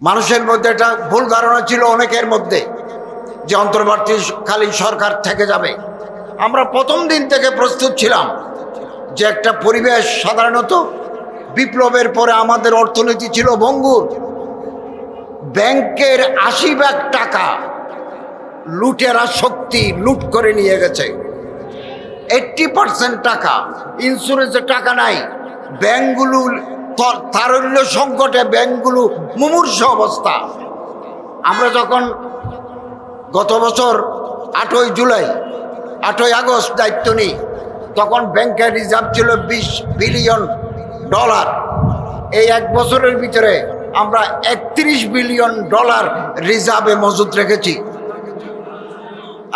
মানুষের মধ্যে একটা ভুল ধারণা ছিল অনেকের মধ্যে যে অন্তর্বর্তীকালীন সরকার থেকে যাবে। আমরা প্রথম দিন থেকে প্রস্তুত ছিলাম যে একটা পরিবেশ, সাধারণত বিপ্লবের পরে আমাদের অর্থনীতি ছিল ভঙ্গুর। ব্যাংকের ৮০ ভাগ টাকা লুটেরা শক্তি লুট করে নিয়ে গেছে। 80% টাকা ইন্স্যুরেন্সের টাকা নাই। ব্যাংকগুলো তারল্য সংকটে, ব্যাংকগুলো মুমূর্ষ অবস্থা। আমরা যখন গত বছর 8ই আগস্ট দায়িত্ব নিই, তখন ব্যাংকের রিজার্ভ ছিল $20 বিলিয়ন। এই এক বছরের ভিতরে আমরা $31 বিলিয়ন রিজার্ভে মজুদ রেখেছি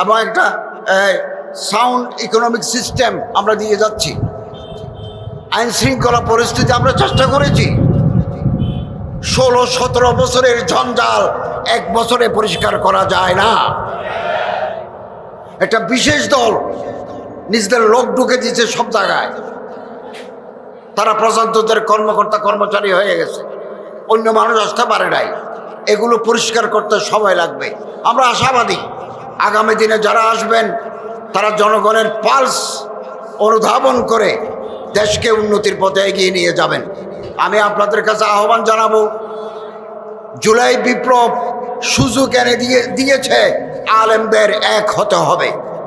এবং একটা সাউন্ড ইকোনমিক সিস্টেম আমরা দিয়ে যাচ্ছি। আইন শৃঙ্খলা পরিস্থিতি আমরা চেষ্টা করেছি। 16-17 বছরের জঞ্জাল এক বছরে পরিষ্কার করা যায় না। একটা বিশেষ দল নিজেদের লোক ঢুকে দিয়েছে সব জায়গায়। তারা প্রজাতন্ত্রের কর্মকর্তা কর্মচারী হয়ে গেছে, অন্য মানুষ আসতে পারে নাই। এগুলো পরিষ্কার করতে সময় লাগবে। আমরা আশাবাদী আগামী দিনে যারা আসবেন তারা জনগণের পালস অনুধাবন করে দেশকে উন্নতির পথে এগিয়ে নিয়ে যাবেন। আমি আপনাদের কাছে আহ্বান জানাবো, জুলাই বিপ্লব সুযোগ এনে দিয়েছে আলেমদের এক হতে হবে।